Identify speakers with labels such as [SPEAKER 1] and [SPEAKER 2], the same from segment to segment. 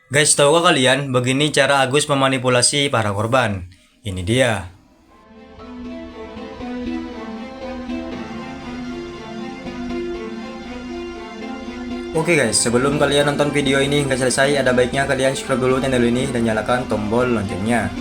[SPEAKER 1] Guys, tahukah kalian begini cara Agus memanipulasi para korban? Ini dia. Oke guys, sebelum kalian nonton video ini hingga selesai, ada baiknya kalian subscribe dulu channel ini dan nyalakan tombol loncengnya.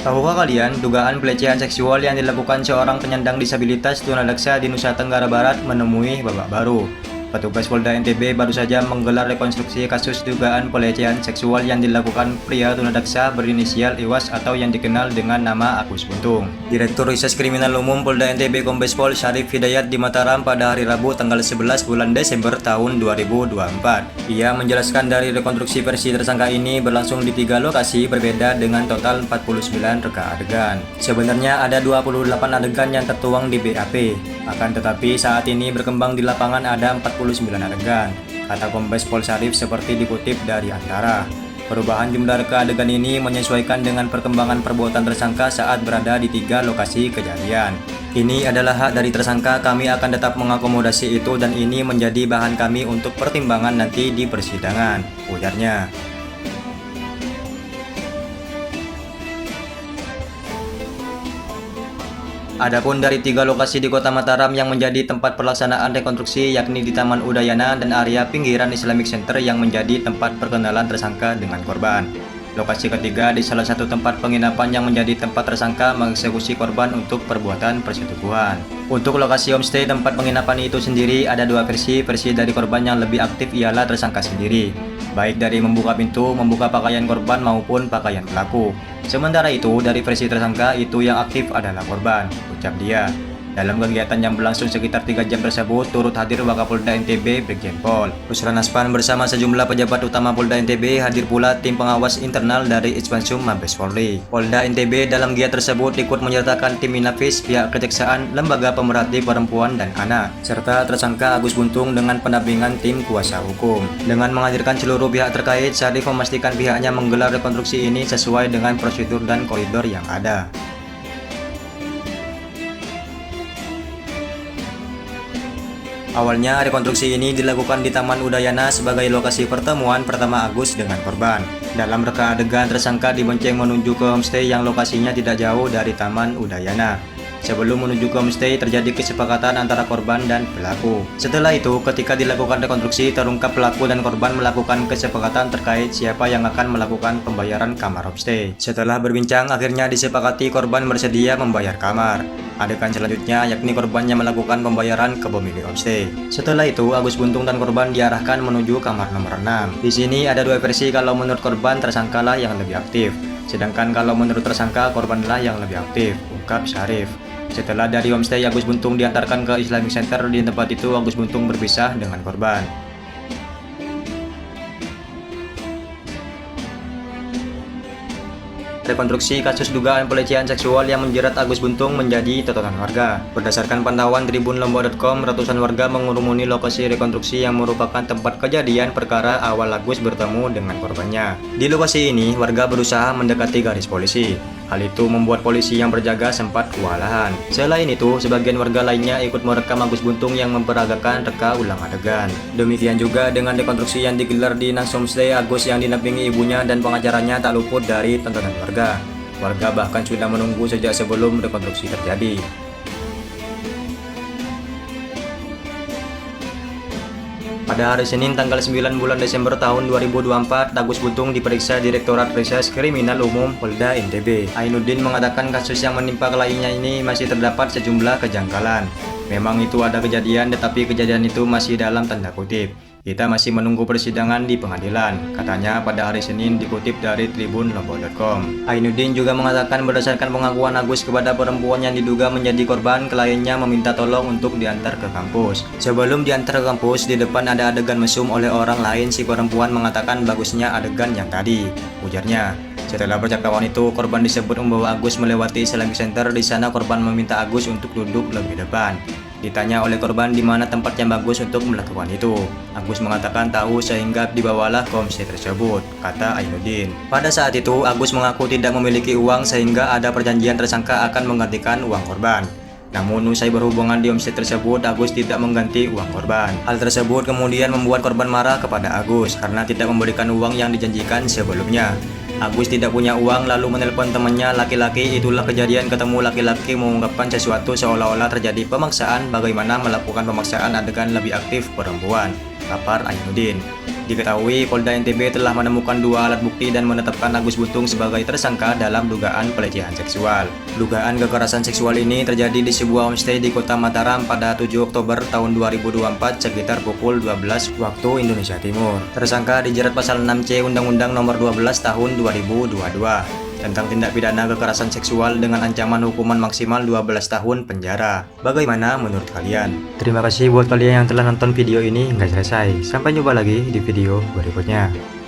[SPEAKER 1] Tahukah kalian, dugaan pelecehan seksual yang dilakukan seorang penyandang disabilitas tunadaksa di Nusa Tenggara Barat menemui babak baru? Petugas Polda NTB baru saja menggelar rekonstruksi kasus dugaan pelecehan seksual yang dilakukan pria tunadaksa berinisial Iwas atau yang dikenal dengan nama Agus Buntung. Direktur Reses Kriminal Umum Polda NTB Kombes Pol Syarif Hidayat di Mataram pada hari Rabu tanggal 11 bulan Desember tahun 2024. Ia menjelaskan dari rekonstruksi versi tersangka ini berlangsung di 3 lokasi berbeda dengan total 49 reka adegan. Sebenarnya ada 28 adegan yang tertuang di BAP. Akan tetapi saat ini berkembang di lapangan ada 49 adegan, kata Kombes Pol Syarif seperti dikutip dari Antara. Perubahan jumlah reka adegan ini menyesuaikan dengan perkembangan perbuatan tersangka saat berada di 3 lokasi kejadian. Ini adalah hak dari tersangka, kami akan tetap mengakomodasi itu dan ini menjadi bahan kami untuk pertimbangan nanti di persidangan, ujarnya. Adapun dari 3 lokasi di Kota Mataram yang menjadi tempat pelaksanaan rekonstruksi yakni di Taman Udayana dan area pinggiran Islamic Center yang menjadi tempat perkenalan tersangka dengan korban. Lokasi ketiga di salah satu tempat penginapan yang menjadi tempat tersangka mengeksekusi korban untuk perbuatan persetubuhan. Untuk lokasi homestay tempat penginapan itu sendiri ada 2 versi. Versi dari korban yang lebih aktif ialah tersangka sendiri, baik dari membuka pintu, membuka pakaian korban maupun pakaian pelaku. Sementara itu, dari versi tersangka itu yang aktif adalah korban, ucap dia. Dalam kegiatan yang berlangsung sekitar 3 jam tersebut, turut hadir Wakapolda NTB Brigjen Pol Ruslan Aspan bersama sejumlah pejabat utama Polda NTB, hadir pula tim pengawas internal dari Itwansum Mabes Polri. Polda NTB dalam giat tersebut ikut menyertakan tim Inafis, pihak kejaksaan, lembaga pemerhati perempuan dan anak, serta tersangka Agus Buntung dengan pendampingan tim kuasa hukum. Dengan menghadirkan seluruh pihak terkait, Syarif memastikan pihaknya menggelar rekonstruksi ini sesuai dengan prosedur dan koridor yang ada. Awalnya rekonstruksi ini dilakukan di Taman Udayana sebagai lokasi pertemuan pertama Agus dengan korban. Dalam reka adegan tersangka dibonceng menuju ke homestay yang lokasinya tidak jauh dari Taman Udayana. Sebelum menuju ke homestay terjadi kesepakatan antara korban dan pelaku. Setelah itu ketika dilakukan rekonstruksi terungkap pelaku dan korban melakukan kesepakatan terkait siapa yang akan melakukan pembayaran kamar homestay. Setelah berbincang akhirnya disepakati korban bersedia membayar kamar. Adegan selanjutnya yakni korbannya melakukan pembayaran ke pemilik homestay. Setelah itu Agus Buntung dan korban diarahkan menuju kamar nomor 6. Di sini ada 2 versi, kalau menurut korban tersangkalah yang lebih aktif, sedangkan kalau menurut tersangka korbanlah yang lebih aktif, ungkap Syarif. Setelah dari homestay Agus Buntung diantarkan ke Islamic Center. Di tempat itu Agus Buntung berpisah dengan korban. Rekonstruksi kasus dugaan pelecehan seksual yang menjerat Agus Buntung menjadi tontonan warga. Berdasarkan pantauan tribunlombok.com, ratusan warga mengurumuni lokasi rekonstruksi yang merupakan tempat kejadian perkara awal Agus bertemu dengan korbannya. Di lokasi ini, warga berusaha mendekati garis polisi. Hal itu membuat polisi yang berjaga sempat kewalahan. Selain itu, sebagian warga lainnya ikut merekam Agus Buntung yang memperagakan reka ulang adegan. Demikian juga dengan rekonstruksi yang digelar di Nans Homestay, Agus yang dinampingi ibunya dan pengacaranya tak luput dari tontonan warga. Warga bahkan sudah menunggu sejak sebelum rekonstruksi terjadi. Pada hari Senin tanggal 9 bulan Desember tahun 2024, Agus Buntung diperiksa Direktorat Reses Kriminal Umum Polda NTB. Ainuddin mengatakan kasus yang menimpa kliennya ini masih terdapat sejumlah kejanggalan. Memang itu ada kejadian, tetapi kejadian itu masih dalam tanda kutip. Kita masih menunggu persidangan di pengadilan, katanya pada hari Senin, dikutip dari tribunlombok.com. Ainuddin juga mengatakan berdasarkan pengakuan Agus kepada perempuan yang diduga menjadi korban, kliennya meminta tolong untuk diantar ke kampus. Sebelum diantar ke kampus, di depan ada adegan mesum oleh orang lain. Si perempuan mengatakan bagusnya adegan yang tadi, ujarnya. Setelah percakapan itu, korban disebut membawa Agus melewati Islamic Center. Di sana korban meminta Agus untuk duduk lebih depan. Ditanya oleh korban di mana tempat yang bagus untuk melakukan itu. Agus mengatakan tahu sehingga dibawalah ke homestay tersebut, kata Ainuddin. Pada saat itu, Agus mengaku tidak memiliki uang sehingga ada perjanjian tersangka akan menggantikan uang korban. Namun usai berhubungan di homestay tersebut, Agus tidak mengganti uang korban. Hal tersebut kemudian membuat korban marah kepada Agus karena tidak memberikan uang yang dijanjikan sebelumnya. Agus tidak punya uang lalu menelpon temannya laki-laki. Itulah kejadian ketemu laki-laki mengungkapkan sesuatu seolah-olah terjadi pemaksaan, bagaimana melakukan pemaksaan adegan lebih aktif perempuan, papar Ainuddin. Diketahui Polda NTB telah menemukan 2 alat bukti dan menetapkan Agus Buntung sebagai tersangka dalam dugaan pelecehan seksual. Dugaan kekerasan seksual ini terjadi di sebuah homestay di Kota Mataram pada 7 Oktober tahun 2024 sekitar pukul 12 waktu Indonesia Timur. Tersangka dijerat pasal 6C Undang-Undang Nomor 12 Tahun 2022 tentang tindak pidana kekerasan seksual dengan ancaman hukuman maksimal 12 tahun penjara. Bagaimana menurut kalian? Terima kasih buat kalian yang telah nonton video ini hingga selesai. Sampai jumpa lagi di video berikutnya.